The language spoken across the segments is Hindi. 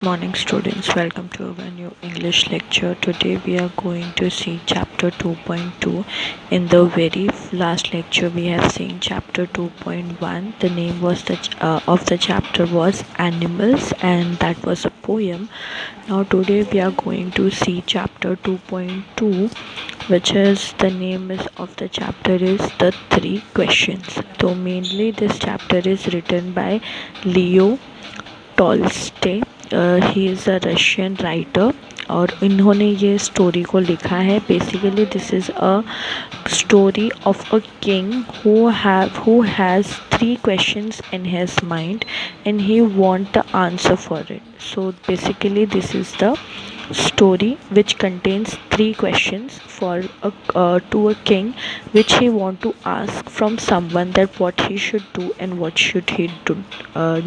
Morning students, welcome to our new English lecture. Today we are going to see chapter 2.2. In the very last lecture we have seen chapter 2.1. The name was of the chapter was Animals, and that was a poem. Now today we are going to see chapter 2.2, which is the name is of the chapter is the three questions. So mainly this chapter is written by Leo Tolstoy. He is a Russian writer और इन्होंने ये स्टोरी को लिखा है. Basically this is a story of a king who has three questions in his mind and he want the answer for it. So basically this is the story which contains three questions for to a king, which he want to ask from someone that what he should do and what should he do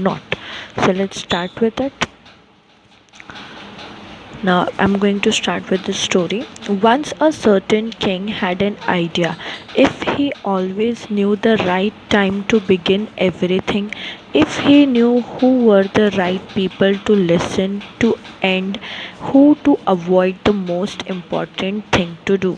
not. So let's start with it. Now I'm going to start with the story. Once a certain king had an idea. If he always knew the right time to begin everything, if he knew who were the right people to listen to and who to avoid the most important thing to do,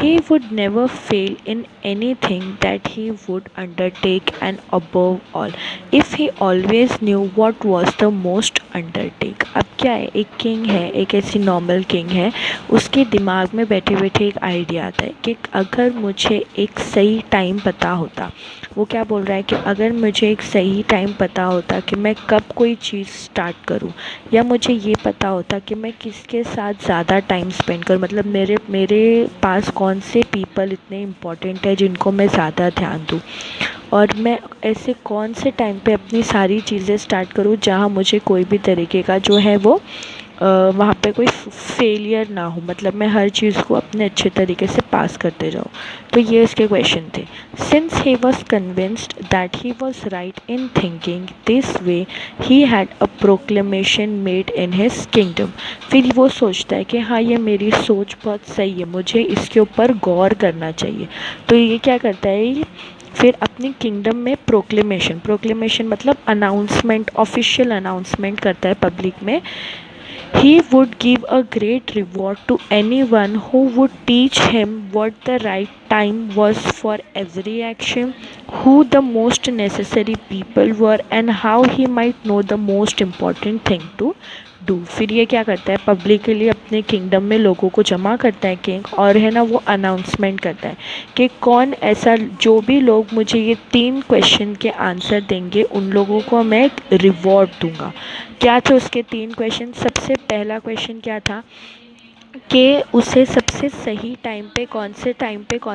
he would never fail in anything that he would undertake, and above all, if he always knew what was the most undertake. अब क्या है, एक किंग है, एक ऐसी नॉर्मल किंग है, उसके दिमाग में बैठे बैठे एक आइडिया आता है कि अगर मुझे एक सही टाइम पता होता, वो क्या बोल रहा है कि अगर मुझे एक सही टाइम पता होता कि मैं कब कोई चीज़ स्टार्ट करूं, या मुझे ये पता होता कि मैं किसके साथ ज़्यादा टाइम स्पेंड करूं, मतलब मेरे पास कौन से पीपल इतने इम्पोर्टेंट है जिनको मैं ज़्यादा ध्यान दूं, और मैं ऐसे कौन से टाइम पे अपनी सारी चीज़ें स्टार्ट करूँ जहाँ मुझे कोई भी तरीके का जो है वो वहाँ पे कोई फेलियर ना हो, मतलब मैं हर चीज़ को अपने अच्छे तरीके से पास करते जाऊँ. तो ये इसके क्वेश्चन थे. Since he was convinced that he was right in thinking this way, he had a proclamation made in his kingdom. फिर वो सोचता है कि हाँ, ये मेरी सोच बहुत सही है, मुझे इसके ऊपर गौर करना चाहिए. तो ये क्या करता है, फिर अपनी किंगडम में प्रोक्लेमेशन मतलब अनाउंसमेंट, ऑफिशियल अनाउंसमेंट करता है पब्लिक में. He would give a great reward to anyone who would teach him what the right time was for every action, who the most necessary people were, and how he might know the most important thing to do. फिर ये क्या करता है, पब्लिकली अपने किंगडम में लोगों को जमा करता है किंग, और है ना वो अनाउंसमेंट करता है कि कौन ऐसा, जो भी लोग मुझे ये 3 क्वेश्चन के आंसर देंगे उन लोगों को मैं रिवॉर्ड दूंगा. क्या थे उसके 3 क्वेश्चन. सबसे पहला क्वेश्चन क्या था कि उसे सबसे सही टाइम पे कौन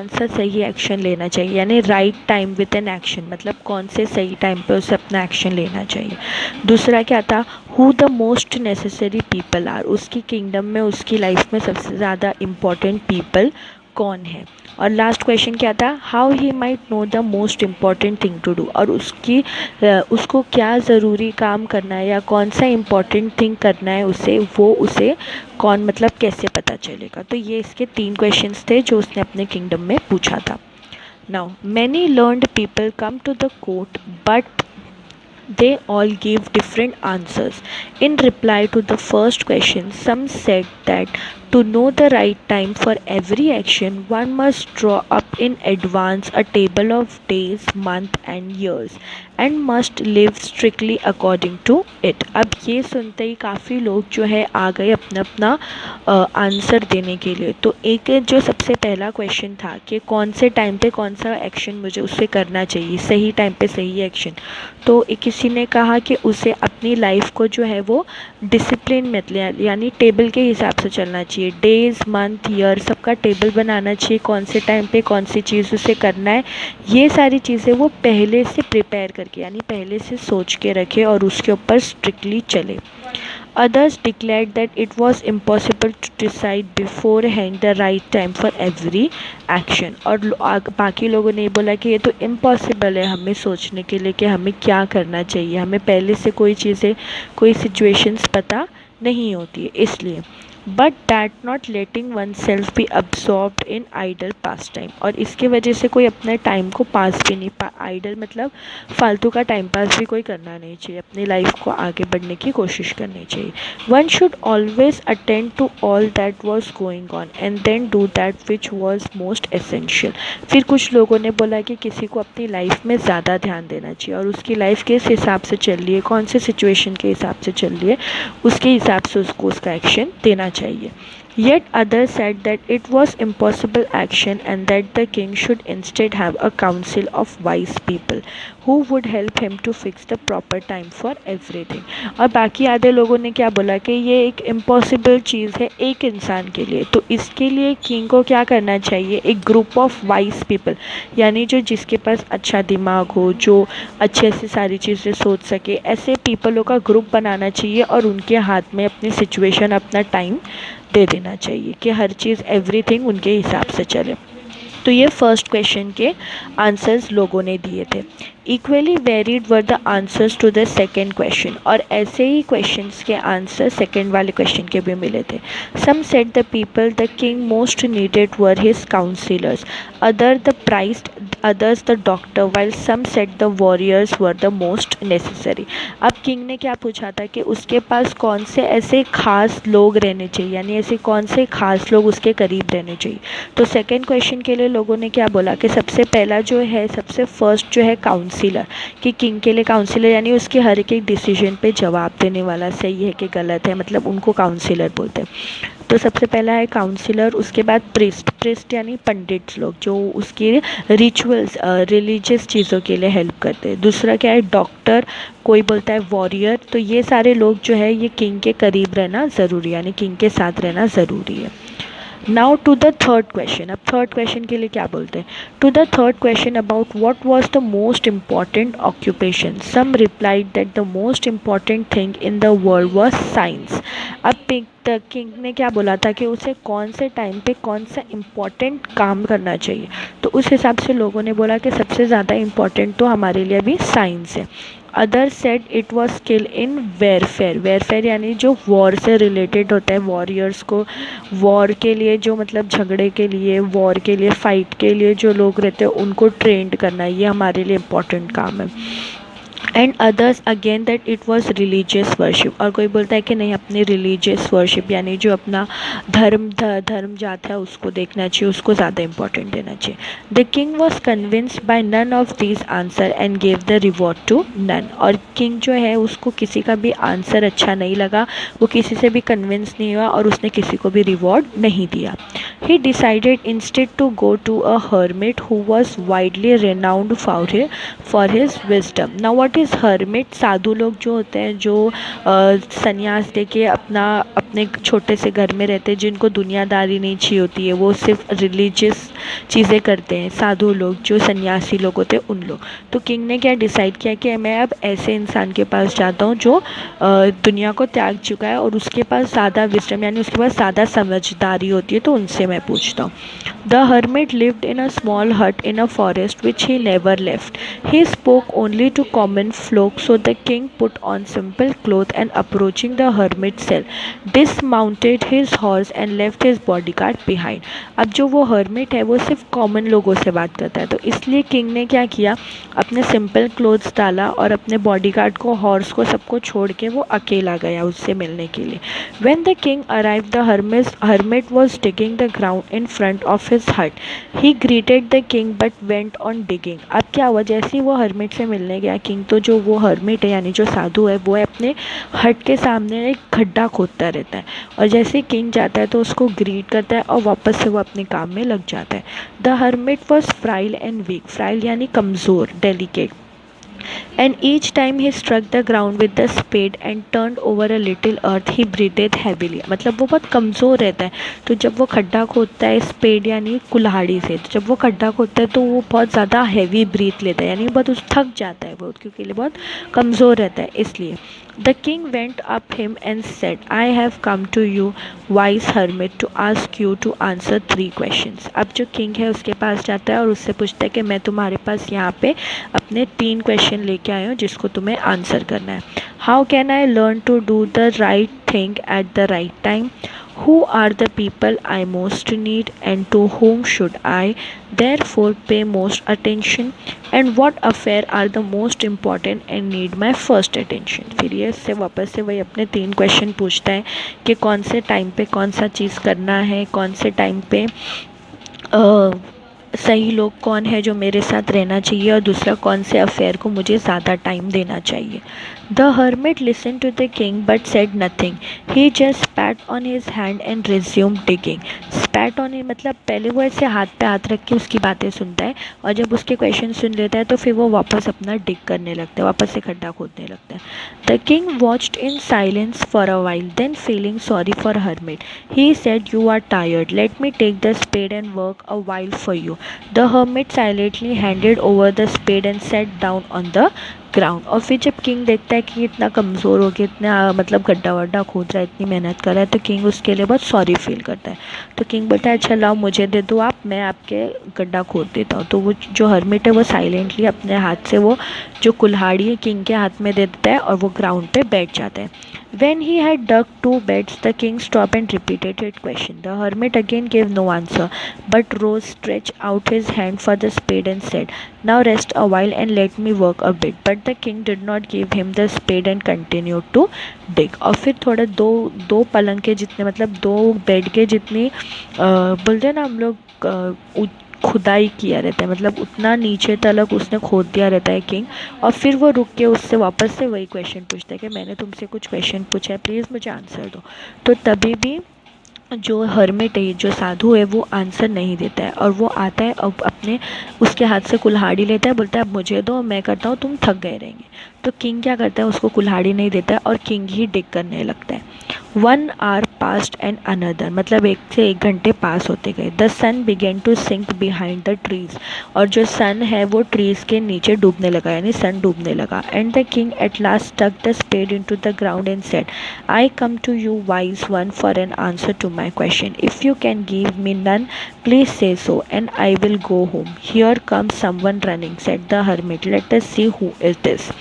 सा सही एक्शन लेना चाहिए, यानी right time with an action, मतलब कौन से सही टाइम पे उसे अपना एक्शन लेना चाहिए. दूसरा क्या था, who the most necessary people are, उसकी किंगडम में उसकी लाइफ में सबसे ज़्यादा इम्पॉर्टेंट पीपल कौन है. और लास्ट क्वेश्चन क्या था, how he might know the most important thing to do, और उसको क्या ज़रूरी काम करना है या कौन सा इम्पॉर्टेंट थिंग करना है उसे कौन, मतलब कैसे पता चलेगा. तो ये इसके 3 क्वेश्चंस थे जो उसने अपने किंगडम में पूछा था. Now many learned people come to the court, but they all gave different answers. In reply to the first question, some said that to know the right time for every action, one must draw up in advance a table of days, months, and years, and must live strictly according to it. अब ये सुनते ही काफ़ी लोग जो है आ गए अपना अपना आंसर देने के लिए. तो एक जो सबसे पहला क्वेश्चन था कि कौन से टाइम पे कौन सा एक्शन मुझे उससे करना चाहिए, सही टाइम पे सही एक्शन. तो किसी ने कहा कि उसे अपनी लाइफ को जो है वो डिसिप्लिन में, यानी टेबल के हिसाब से चलना चाहिए. डेज़, मंथ, ईयर सबका टेबल बनाना चाहिए, कौन से टाइम पे कौन सी चीज़ उसे करना है. ये सारी चीज़ें वो पहले से प्रिपेयर करके, यानी पहले से सोच के रखे और उसके ऊपर स्ट्रिक्टली चले. Others declared that it was impossible to decide beforehand the right time for every action. और बाकी लोगों ने बोला कि ये तो इम्पॉसिबल है हमें सोचने के लिए कि हमें क्या करना चाहिए, हमें पहले से कोई चीज़ें, कोई सिचुएशंस पता नहीं होती है इसलिए. But that not letting oneself be absorbed in idle pastime, और इसके वजह से कोई अपने टाइम को पास भी नहीं आइडल मतलब फालतू का टाइम पास भी कोई करना नहीं चाहिए, अपनी लाइफ को आगे बढ़ने की कोशिश करनी चाहिए। One should always attend to all that was going on and then do that which was most essential. फिर कुछ लोगों ने बोला कि किसी को अपनी लाइफ में ज़्यादा ध्यान देना चाहिए और उसकी लाइफ किस हिसाब से चल रही है, कौन से सिचुएशन के हिसाब से चल रही है, उसके हिसाब से उसको उसका एक्शन देना चाहिए। Yet others said that it was impossible action and that the king should instead have a council of wise people who would help him to fix the proper time for everything। और बाकी आधे लोगों ने क्या बोला कि ये एक इम्पॉसिबल चीज़ है एक इंसान के लिए, तो इसके लिए किंग को क्या करना चाहिए, एक ग्रुप ऑफ वाइज पीपल, यानी जो जिसके पास अच्छा दिमाग हो, जो अच्छे से सारी चीज़ें सोच सके, ऐसे पीपलों का ग्रुप बनाना चाहिए और उनके हाथ में अपनी सिचुएशन अपना टाइम दे देना चाहिए कि हर चीज़ एवरीथिंग उनके हिसाब से चले। तो ये फर्स्ट क्वेश्चन के आंसर्स लोगों ने दिए थे। Equally varied were the answers to the second question, और ऐसे ही क्वेश्चंस के आंसर सेकेंड वाले क्वेश्चन के भी मिले थे। Some said the people the king most needed were his councillors, other the priests, others the doctor, while some said the warriors were the most necessary। अब किंग ने क्या पूछा था कि उसके पास कौन से ऐसे खास लोग रहने चाहिए, यानी ऐसे कौन से खास लोग उसके करीब रहने चाहिए। तो सेकंड क्वेश्चन के लिए लोगों ने क्या बोला कि सबसे पहला जो है, सबसे फर्स्ट जो है काउंसिलर, कि किंग के लिए काउंसिलर यानी उसके हर एक डिसीजन पे जवाब देने वाला, सही है कि गलत है, मतलब उनको काउंसिलर बोलते हैं। तो सबसे पहला है काउंसिलर, उसके बाद प्रिस्ट, प्रिस्ट यानी पंडित लोग जो उसके रिचुअल्स रिलीजियस चीज़ों के लिए हेल्प करते हैं। दूसरा क्या है, डॉक्टर, कोई बोलता है वॉरियर। तो ये सारे लोग जो है ये किंग के करीब रहना ज़रूरी, यानी किंग के साथ रहना ज़रूरी है। Now to the third question, अब थर्ड क्वेश्चन के लिए क्या बोलते हैं, to the third question about what was the most important occupation, some replied that the most important thing in the world was science. अब किंग ने क्या बोला था कि उसे कौन से टाइम पे कौन सा इम्पॉर्टेंट काम करना चाहिए, तो उस हिसाब से लोगों ने बोला कि सबसे ज़्यादा इम्पॉर्टेंट तो हमारे लिए अभी साइंस है। Other said it was skill in warfare, warfare यानी जो वॉर से रिलेटेड होता है, वॉरियर्स को वॉर के लिए जो मतलब झगड़े के लिए, वॉर के लिए, फाइट के लिए जो लोग रहते हैं उनको ट्रेंड करना, ये हमारे लिए इम्पोर्टेंट काम है। And others again that it was religious worship, और कोई बोलता है कि नहीं, अपनी रिलीजियस वर्शिप यानी जो अपना धर्म जात है उसको देखना चाहिए, उसको ज़्यादा इंपॉर्टेंट देना चाहिए। The king was convinced by none of these answer and gave the reward to none, और किंग जो है उसको किसी का भी आंसर अच्छा नहीं लगा, वो किसी से भी कन्विंस नहीं हुआ और उसने किसी को भी रिवॉर्ड नहीं दिया। He decided instead to go to a hermit who was widely renowned for his wisdom. Now what is hermit, साधु लोग जो होते हैं जो संन्यास दे के अपने छोटे से घर में रहते हैं, जिनको दुनियादारी नहीं चाहिए होती है, वो सिर्फ रिलीजियस चीज़ें करते हैं, साधु लोग जो सन्यासी लोग होते हैं उन लोग। तो किंग ने क्या डिसाइड किया कि मैं अब ऐसे इंसान के पास जाता हूँ जो दुनिया को त्याग चुका है और उसके पास ज़्यादा विजडम यानी उसके पास ज़्यादा समझदारी होती है, तो उनसे मैं पूछता हूँ। The hermit lived in a small hut in a forest which he never left. He spoke only to common folk, so the king put on simple clothes and approaching the hermit's cell, dismounted his horse and left his bodyguard behind। अब जो वो hermit है वो सिर्फ कॉमन लोगों से बात करता है, तो इसलिए किंग ने क्या किया, अपने सिंपल क्लोथ्स डाला और अपने बॉडीगार्ड को, हॉर्स को, सबको छोड़ के वो अकेला गया उससे मिलने के लिए। When the king arrived, the hermit was digging the ground in front of his hut। He greeted the king but went on digging। अब क्या हुआ, जैसे ही वो हर्मिट से मिलने गया किंग, तो जो वो हर्मिट है यानी जो साधु है वो अपने हट के सामने एक खड्डा खोदता रहता है, और जैसे किंग जाता है तो उसको ग्रीट करता है और वापस से वो अपने काम में लग जाता है। The hermit was frail and weak, frail यानी कमज़ोर, delicate, and each time he struck the ground with the spade and turned over a little earth he breathed heavily। मतलब वो बहुत कमज़ोर रहता है, तो जब वो खड्डा खोदता है स्पेड यानी कुल्हाड़ी से, तो जब वो खड्डा खोदता है तो वो बहुत ज़्यादा हैवी ब्रीथ लेता है, यानी बहुत थक जाता है वो, क्योंकि बहुत कमज़ोर रहता है इसलिए। The king went up him and said, I have come to you wise hermit to ask you to answer 3 questions. अब जो किंग है उसके पास जाता है और उससे पूछता है कि मैं तुम्हारे पास यहाँ पे अपने 3 क्वेश्चन लेके आया हूँ जिसको तुम्हें आंसर करना है। How can I learn to do the right thing at the right time? Who are the people I most need, and to whom should I therefore pay most attention? And what affair are the most important and need my first attention? फिर ये इससे वापस से वही अपने 3 क्वेश्चन पूछता है कि कौन से टाइम पे कौन सा चीज़ करना है, कौन से टाइम पे सही लोग कौन है जो मेरे साथ रहना चाहिए, और दूसरा कौन से अफेयर को मुझे ज़्यादा टाइम देना चाहिए. The hermit listen to the king but said nothing. He just spat on his hand and resume digging. Spat on मतलब पहले वो ऐसे हाथ पे हाथ रख के उसकी बातें सुनता है, और जब उसके क्वेश्चन सुन लेता है तो फिर वो वापस अपना डिग करने लगता है, वापस से खड्डा खोदने लगता है. The king watched in silence for a while, then feeling sorry for hermit he said, you are tired, let me take the spade and work a while for you. The hermit silently handed over the spade and sat down on the ground. और फिर जब किंग देखता है कि इतना कमज़ोर हो गया, इतना मतलब गड्ढा वड्ढा खोद रहा है, इतनी मेहनत कर रहा है, तो किंग उसके लिए बहुत सॉरी फील करता है. तो किंग बोलता है अच्छा लाओ मुझे दे दो आप, मैं आपके गड्ढा खोद देता हूँ. तो वो जो हर्मिट है वो साइलेंटली अपने हाथ से वो जो कुल्हाड़ी है किंग के हाथ में दे देता है, और वो ग्राउंड पे बैठ जाता है. When he had dug 2 beds, the king stopped and repeated his question. The hermit again gave no answer, but rose, stretched out his hand for the spade, and said, now rest a while and let me work a bit. But the king did not give him the spade and continued to dig. और फिर थोड़ा दो दो पलंग के जितने मतलब 2 बेड के जितनी बोलते हैं ना हम लोग खुदाई किया रहता है, मतलब उतना नीचे तलक उसने खोद दिया रहता है किंग. और फिर वो रुक के उससे वापस से वही क्वेश्चन पूछता है कि मैंने तुमसे कुछ क्वेश्चन पूछा है, प्लीज़ मुझे आंसर दो. तो तभी भी जो हर्मिट है, जो साधु है, वो आंसर नहीं देता है, और वो आता है और अपने उसके हाथ से कुल्हाड़ी लेता है, बोलता है अब मुझे दो, मैं करता हूँ, तुम थक गए रहेंगे. तो किंग क्या करता है, उसको कुल्हाड़ी नहीं देता है और किंग ही डिग करने लगता है. 1 hour passed एंड अनदर, मतलब 1 से 1 घंटे पास होते गए. The sun began to sink behind the trees, और जो सन है वो ट्रीज के नीचे डूबने लगा, यानी सन डूबने लगा. And the king at last stuck the spade into the ground and said, I come to you wise one for an answer to my question. If you can give me none please say so and I will go home. Here come someone running, said the hermit, let us see who is this.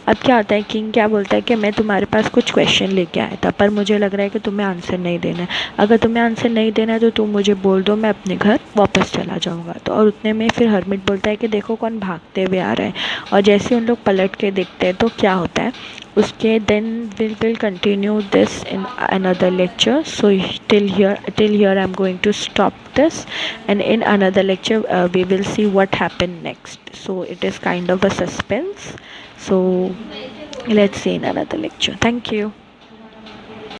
अब क्या होता है, किंग क्या बोलता है कि मैं तुम्हारे पास कुछ क्वेश्चन लेके आया था, पर मुझे लग रहा है कि तुम्हें आंसर नहीं देना है. अगर तुम्हें आंसर नहीं देना है तो तुम मुझे बोल दो, मैं अपने घर वापस चला जाऊंगा. तो और उतने में फिर हर्मिट बोलता है कि देखो कौन भागते हुए आ रहा है. और जैसे उन लोग पलट के देखते हैं तो क्या होता है उसके, then will continue this in another lecture. So till here I'm going to stop this, and in another lecture we will see what happened next. So it is kind of a suspense. So let's see in another lecture. Thank you.